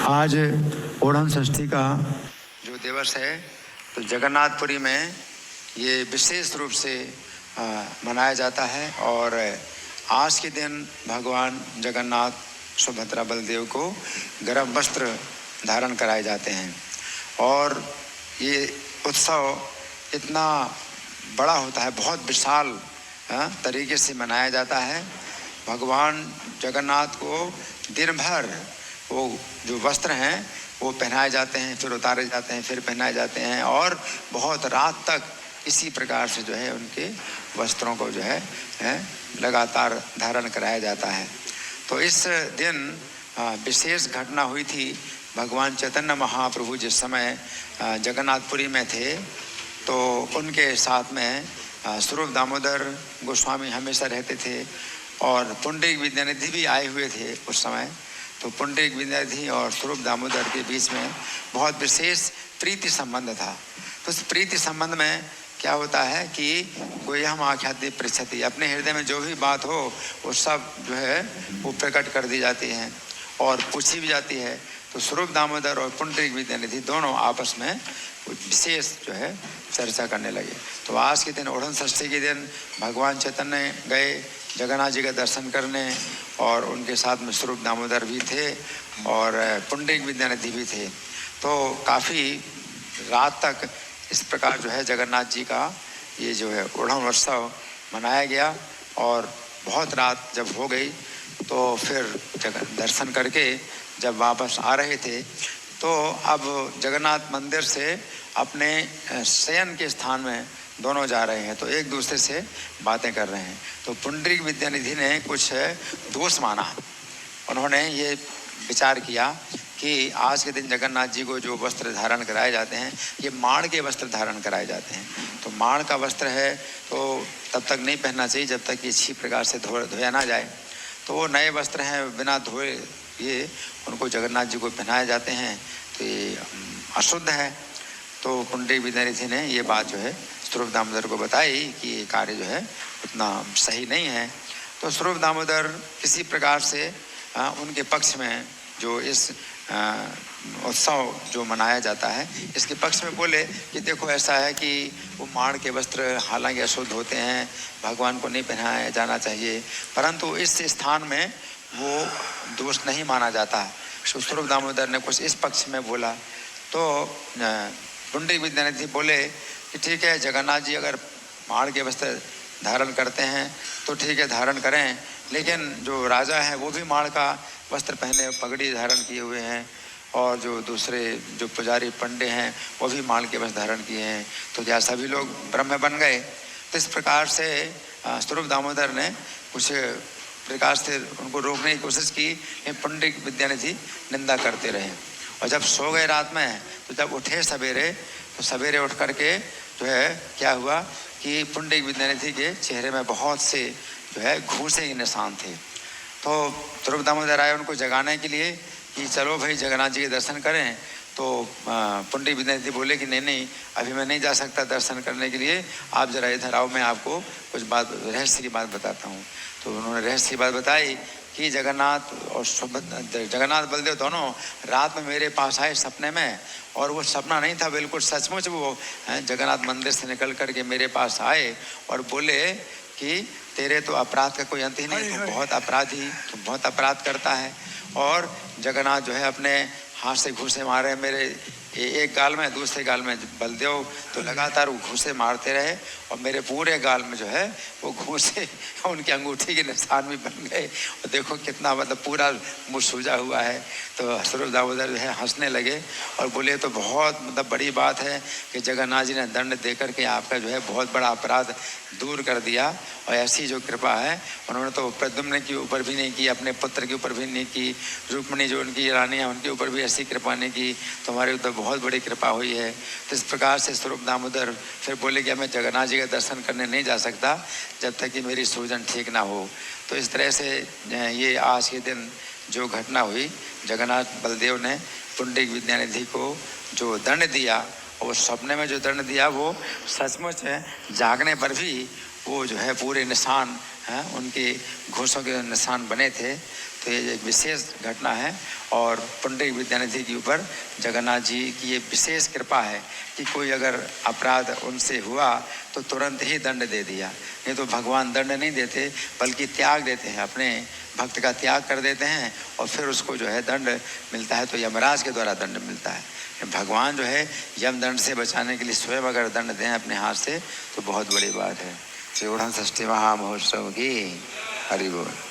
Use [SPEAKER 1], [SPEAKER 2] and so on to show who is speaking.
[SPEAKER 1] आज ओढ़न षष्ठी का जो दिवस है तो जगन्नाथपुरी में ये विशेष रूप से मनाया जाता है। और आज के दिन भगवान जगन्नाथ सुभद्रा बलदेव को गर्म वस्त्र धारण कराए जाते हैं और ये उत्सव इतना बड़ा होता है, बहुत विशाल तरीके से मनाया जाता है। भगवान जगन्नाथ को दिन भर वो जो वस्त्र हैं वो पहनाए जाते हैं, फिर उतारे जाते हैं, फिर पहनाए जाते हैं और बहुत रात तक इसी प्रकार से जो है उनके वस्त्रों को जो है लगातार धारण कराया जाता है। तो इस दिन विशेष घटना हुई थी। भगवान चैतन्य महाप्रभु जिस समय जगन्नाथपुरी में थे तो उनके साथ में स्वरूप दामोदर गोस्वामी हमेशा रहते थे और पुंडरीक विद्यानिधि भी आए हुए थे उस समय। तो पुंडरीक विद्यानिधि और स्वरूप दामोदर के बीच में बहुत विशेष प्रीति संबंध था। तो उस प्रीति संबंध में क्या होता है कि गोयम आख्याति पृच्छति, अपने हृदय में जो भी बात हो वो सब जो है वो प्रकट कर दी जाती है और पूछी भी जाती है। तो स्वरूप दामोदर और पुंडरीक विद्यानिधि दोनों आपस में विशेष जो है चर्चा करने लगे। तो आज के दिन ओढ़न षष्ठी के दिन भगवान चैतन्य गए जगन्नाथ जी का दर्शन करने और उनके साथ में स्वरूप दामोदर भी थे और पुंडरीक विद्यानिधि भी थे। तो काफ़ी रात तक इस प्रकार जो है जगन्नाथ जी का ये जो है ओढ़न उत्सव मनाया गया और बहुत रात जब हो गई तो फिर दर्शन करके जब वापस आ रहे थे तो अब जगन्नाथ मंदिर से अपने शयन के स्थान में दोनों जा रहे हैं, तो एक दूसरे से बातें कर रहे हैं। तो पुंडरीक विद्यानिधि ने कुछ दोष माना। उन्होंने ये विचार किया कि आज के दिन जगन्नाथ जी को जो वस्त्र धारण कराए जाते हैं ये माण के वस्त्र धारण कराए जाते हैं। तो माण का वस्त्र है तो तब तक नहीं पहनना चाहिए जब तक ये अच्छी प्रकार से धोया ना जाए। तो वो नए वस्त्र हैं, बिना धोए ये उनको जगन्नाथ जी को पहनाए जाते हैं, तो ये अशुद्ध है। तो पुंडरीक विद्यानिधि ने ये बात जो है स्वरूप दामोदर को बताई कि ये कार्य जो है उतना सही नहीं है। तो स्वरूप दामोदर किसी प्रकार से उनके पक्ष में जो इस उत्सव जो मनाया जाता है इसके पक्ष में बोले कि देखो ऐसा है कि वो माण के वस्त्र हालांकि अशुद्ध होते हैं, भगवान को नहीं पहनाया जाना चाहिए, परंतु इस स्थान में वो दोष नहीं माना जाता। स्वरूप दामोदर ने कुछ इस पक्ष में बोला। तो पुंडरीक विद्यानिधि बोले कि ठीक है, जगन्नाथ जी अगर माण के वस्त्र धारण करते हैं तो ठीक है धारण करें, लेकिन जो राजा है वो भी माण का वस्त्र पहने पगड़ी धारण किए हुए हैं और जो दूसरे जो पुजारी पंडे हैं वो भी माण के वस्त्र धारण किए हैं, तो क्या सभी लोग ब्रह्म बन गए? तो इस प्रकार से स्वरूप दामोदर ने कुछ प्रकार से उनको रोकने की कोशिश की, पुंडरीक विद्यानिधि निंदा करते रहे। और जब सो गए रात में तो जब उठे सवेरे तो सवेरे उठ करके जो है क्या हुआ कि पुंडरीक विद्यानिधि के चेहरे में बहुत से जो है घूसे के निशान थे। तो स्वरूप दामोदर आए उनको जगाने के लिए कि चलो भाई जगन्नाथ जी के दर्शन करें। तो पुंडरीक विद्यानिधि बोले कि नहीं अभी मैं नहीं जा सकता दर्शन करने के लिए, आप जरा इधर आओ, मैं आपको कुछ बात रहस्य की बात बताता हूँ। तो उन्होंने रहस्य की बात बताई कि जगन्नाथ और जगन्नाथ बलदेव दोनों रात में मेरे पास आए सपने में, और वो सपना नहीं था, बिल्कुल सचमुच वो जगन्नाथ मंदिर से निकल करके मेरे पास आए और बोले कि तेरे तो अपराध का कोई अंत ही नहीं, तू बहुत अपराधी, तू बहुत अपराध करता है। और जगन्नाथ जो है अपने हाथ से घूसे मारे मेरे एक गाल में, दूसरे गाल में बलदेव तो लगातार वो घूसे मारते रहे और मेरे पूरे गाल में जो है वो घूसे उनकी अंगूठी के निशान भी बन गए और देखो कितना मतलब पूरा मुँह सूजा हुआ है। तो स्वरूप दामोदर जो है हंसने लगे और बोले तो बहुत मतलब बड़ी बात है कि जगन्नाथ जी ने दंड दे करके आपका जो है बहुत बड़ा अपराध दूर कर दिया, और ऐसी जो कृपा है उन्होंने तो प्रद्युम्न के ऊपर भी नहीं की, अपने पुत्र के ऊपर भी नहीं की, रुक्मिणी जो उनकी रानी है उनके ऊपर भी ऐसी कृपा नहीं की, तुम्हारे ऊपर बहुत बड़ी कृपा हुई है। तो इस प्रकार से स्वरूप दामोदर फिर बोले कि मैं जगन्नाथ जी का दर्शन करने नहीं जा सकता जब तक कि मेरी सूजन ठीक ना हो। तो इस तरह से ये आज के दिन जो घटना हुई, जगन्नाथ बलदेव ने पुंडरीक विद्यानिधि को जो दंड दिया, और सपने में जो दंड दिया वो सचमुच जागने पर भी वो जो है पूरे निशान उनके घूसों के निशान बने थे। तो ये एक विशेष घटना है और पुंडरीक विद्यानिधि के ऊपर जगन्नाथ जी की ये विशेष कृपा है कि कोई अगर अपराध उनसे हुआ तो तुरंत ही दंड दे दिया। नहीं तो भगवान दंड नहीं देते बल्कि त्याग देते हैं, अपने भक्त का त्याग कर देते हैं और फिर उसको जो है दंड मिलता है, तो यमराज के द्वारा दंड मिलता है। भगवान जो है यम दंड से बचाने के लिए स्वयं अगर दंड दें अपने हाथ से तो बहुत बड़ी बात है। श्री षष्ठी महामहोत्सव की हरि बोल।